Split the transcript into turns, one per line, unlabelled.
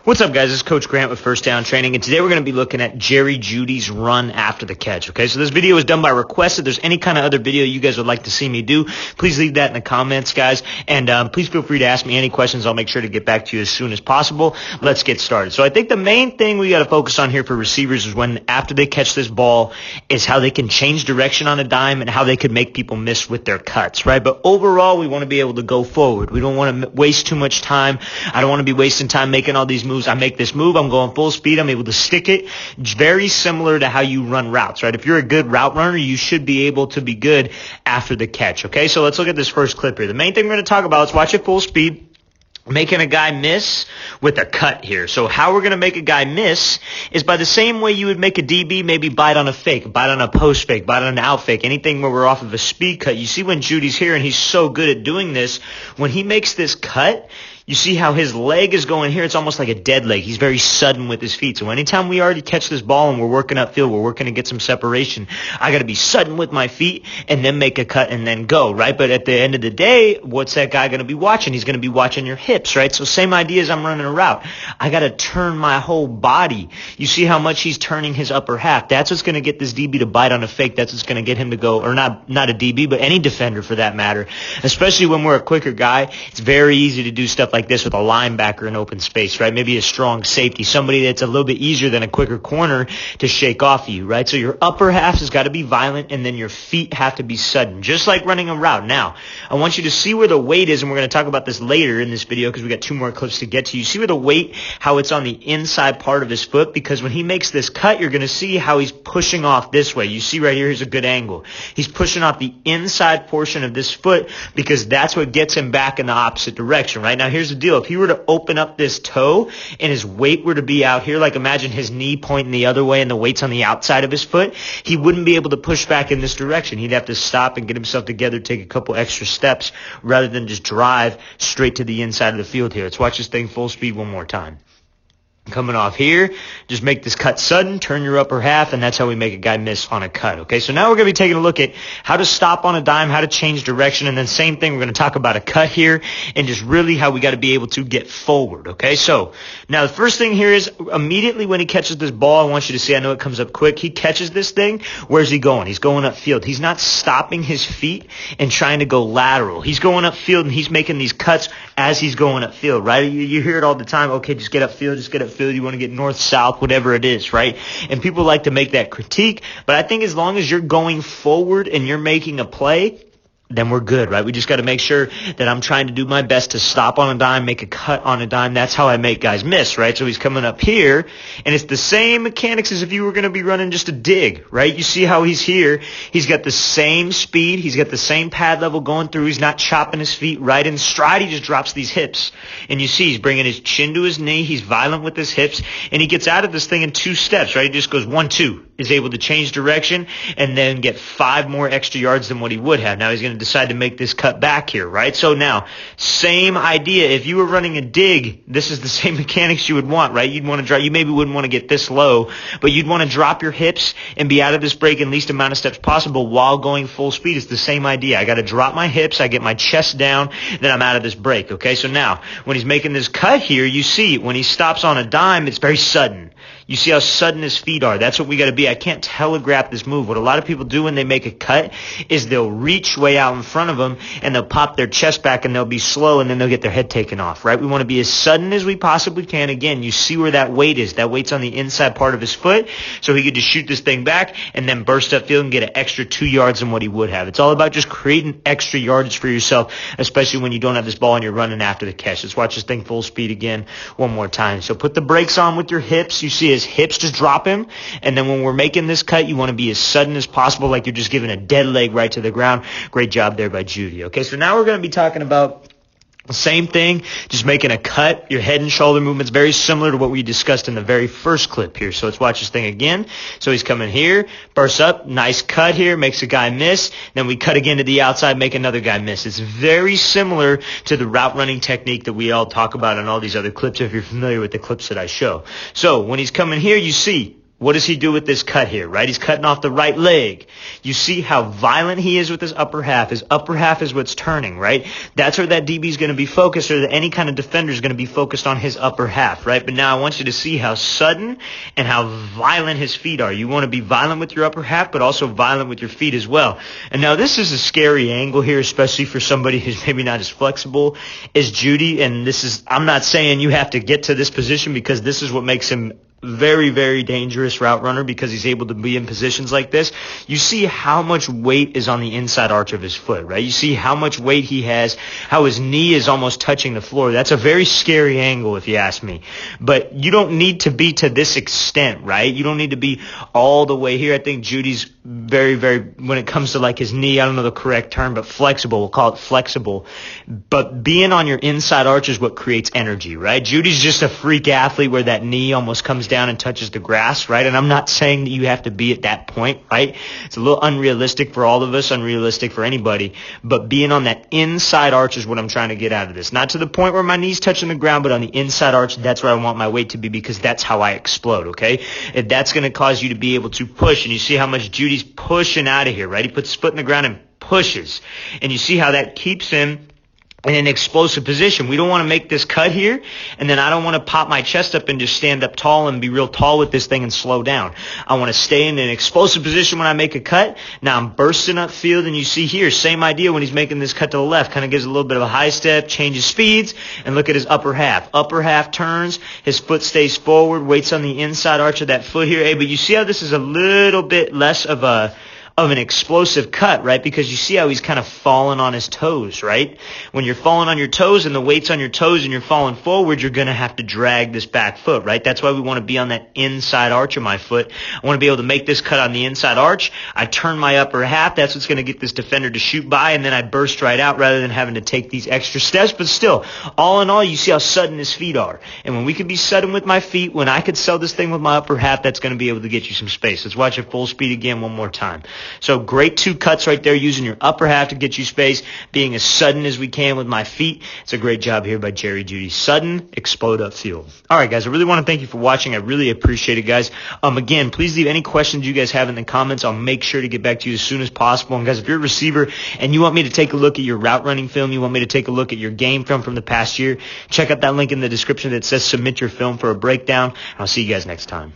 What's up, guys? This is Coach Grant with First Down Training, and today we're going to be looking at Jerry Jeudys' run after the catch. Okay, so this video was done by request. If there's any kind of other video you guys would like to see me do, please leave that in the comments, guys. And please feel free to ask me any questions. I'll make sure to get back to you as soon as possible. Let's get started. So I think the main thing we got to focus on here for receivers is when after they catch this ball is how they can change direction on a dime and how they could make people miss with their cuts, right? But overall, we want to be able to go forward. We don't want to waste too much time. I don't want to be wasting time making all these moves. I make this move, I'm going full speed, I'm able to stick it. Very similar to how you run routes, right? If you're a good route runner, you should be able to be good after the catch, okay? So let's look at this first clip here. The main thing we're going to talk about is watch it full speed, making a guy miss with a cut here. So how we're going to make a guy miss is by the same way you would make a DB, maybe bite on a fake, bite on a post fake, bite on an out fake, anything where we're off of a speed cut. You see when Jeudy's here, and he's so good at doing this, when he makes this cut, you see how his leg is going here. It's almost like a dead leg. He's very sudden with his feet. So anytime we already catch this ball and we're working upfield, we're working to get some separation, I got to be sudden with my feet and then make a cut and then go, right? But at the end of the day, what's that guy going to be watching? He's going to be watching your hips, right? So same idea as I'm running a route. I got to turn my whole body. You see how much he's turning his upper half. That's what's going to get this DB to bite on a fake. That's what's going to get him to go, or not a DB, but any defender for that matter. Especially when we're a quicker guy, it's very easy to do stuff like this with a linebacker in open space, right? Maybe a strong safety, somebody that's a little bit easier than a quicker corner to shake off you, right? So your upper half has got to be violent, and then your feet have to be sudden, just like running a route. Now, I want you to see where the weight is, and we're going to talk about this later in this video because we got two more clips to get to. You see where the weight, how it's on the inside part of his foot, because when he makes this cut, you're going to see how he's pushing off this way. You see right here, here's a good angle. He's pushing off the inside portion of this foot because that's what gets him back in the opposite direction, right? Now, here's the deal. If he were to open up this toe and his weight were to be out here, like imagine his knee pointing the other way and the weight's on the outside of his foot, he wouldn't be able to push back in this direction. He'd have to stop and get himself together, take a couple extra steps rather than just drive straight to the inside of the field here. Let's watch this thing full speed one more time. Coming off here, just make this cut sudden, turn your upper half, and that's how we make a guy miss on a cut, okay? So now we're going to be taking a look at how to stop on a dime, how to change direction, and then same thing, we're going to talk about a cut here and just really how we got to be able to get forward, okay? So now the first thing here is immediately when he catches this ball, I want you to see, I know it comes up quick, he catches this thing, where's he going? He's going upfield. He's not stopping his feet and trying to go lateral. He's going upfield, and he's making these cuts as he's going upfield, right? You hear it all the time, okay, just get upfield, just get upfield. You want to get north, south, whatever it is, right? And people like to make that critique, but I think as long as you're going forward and you're making a play, then we're good, right? We just got to make sure that I'm trying to do my best to stop on a dime, make a cut on a dime. That's how I make guys miss, right? So he's coming up here, and it's the same mechanics as if you were going to be running just a dig, right? You see how he's here. He's got the same speed. He's got the same pad level going through. He's not chopping his feet right in stride. He just drops these hips, and you see he's bringing his chin to his knee. He's violent with his hips, and he gets out of this thing in 2 steps, right? He just goes 1, 2, is able to change direction and then get 5 more extra yards than what he would have. Now he's going to decide to make this cut back here, right? So now, same idea. If you were running a dig, this is the same mechanics you would want, right? You'd want to drop, you maybe wouldn't want to get this low, but you'd want to drop your hips and be out of this break in least amount of steps possible while going full speed. It's the same idea. I got to drop my hips, I get my chest down, then I'm out of this break, okay? So now, when he's making this cut here, you see, when he stops on a dime, it's very sudden. You see how sudden his feet are. That's what we got to be. I can't telegraph this move. What a lot of people do when they make a cut is they'll reach way out in front of them and they'll pop their chest back and they'll be slow and then they'll get their head taken off, right? We want to be as sudden as we possibly can. Again, you see where that weight is. That weight's on the inside part of his foot, so he could just shoot this thing back and then burst upfield and get an extra 2 yards than what he would have. It's all about just creating extra yardage for yourself, especially when you don't have this ball and you're running after the catch. Let's watch this thing full speed again one more time. So put the brakes on with your hips. You see his hips just drop him, and then when we're making this cut, you want to be as sudden as possible, like you're just giving a dead leg right to the ground. Great job there by Jeudy. Okay, so now we're going to be talking about the same thing, just making a cut. Your head and shoulder movement's very similar to what we discussed in the very first clip here. So let's watch this thing again. So he's coming here, bursts up, nice cut here, makes a guy miss. Then we cut again to the outside, make another guy miss. It's very similar to the route running technique that we all talk about in all these other clips if you're familiar with the clips that I show. So when he's coming here, you see What does he do with this cut here, right? He's cutting off the right leg. You see how violent he is with his upper half. His upper half is what's turning, right? That's where that DB is going to be focused, or that any kind of defender is going to be focused on his upper half, right? But now I want you to see how sudden and how violent his feet are. You want to be violent with your upper half, but also violent with your feet as well. And now this is a scary angle here, especially for somebody who's maybe not as flexible as Jeudy. And I'm not saying you have to get to this position, because this is what makes him very, very dangerous route runner, because he's able to be in positions like this. You see how much weight is on the inside arch of his foot, right? You see how much weight he has, how his knee is almost touching the floor. That's a very scary angle, if you ask me. But you don't need to be to this extent, right? You don't need to be all the way here. I think Jeudy's very, very, when it comes to like his knee, I don't know the correct term, but flexible. We'll call it flexible. But being on your inside arch is what creates energy, right? Jeudy's just a freak athlete where that knee almost comes down and touches the grass, right? And I'm not saying that you have to be at that point, right? It's a little unrealistic for all of us, unrealistic for anybody. But being on that inside arch is what I'm trying to get out of this. Not to the point where my knee's touching the ground, but on the inside arch, that's where I want my weight to be, because that's how I explode, okay? If that's going to cause you to be able to push, and you see how much Jeudy's pushing out of here, right? He puts his foot in the ground and pushes. And you see how that keeps him in an explosive position. We don't want to make this cut here, and then I don't want to pop my chest up and just stand up tall and be real tall with this thing and slow down. I want to stay in an explosive position when I make a cut. Now I'm bursting up field, and you see here, same idea when he's making this cut to the left. Kind of gives a little bit of a high step, changes speeds, and look at his upper half. Upper half turns, his foot stays forward, weights on the inside arch of that foot here. Hey, but you see how this is a little bit less of an explosive cut, right? Because you see how he's kind of falling on his toes, right? When you're falling on your toes and the weight's on your toes and you're falling forward, you're going to have to drag this back foot, right? That's why we want to be on that inside arch of my foot. I want to be able to make this cut on the inside arch. I turn my upper half. That's what's going to get this defender to shoot by, and then I burst right out rather than having to take these extra steps. But still, all in all, you see how sudden his feet are. And when we could be sudden with my feet, when I could sell this thing with my upper half, that's going to be able to get you some space. Let's watch it full speed again one more time. So great 2 cuts right there, using your upper half to get you space, being as sudden as we can with my feet. It's a great job here by Jerry Jeudys. Sudden, explode upfield. All right, guys, I really want to thank you for watching. I really appreciate it, guys. Again, please leave any questions you guys have in the comments. I'll make sure to get back to you as soon as possible. And guys, if you're a receiver and you want me to take a look at your route running film, you want me to take a look at your game film from the past year, check out that link in the description that says submit your film for a breakdown. I'll see you guys next time.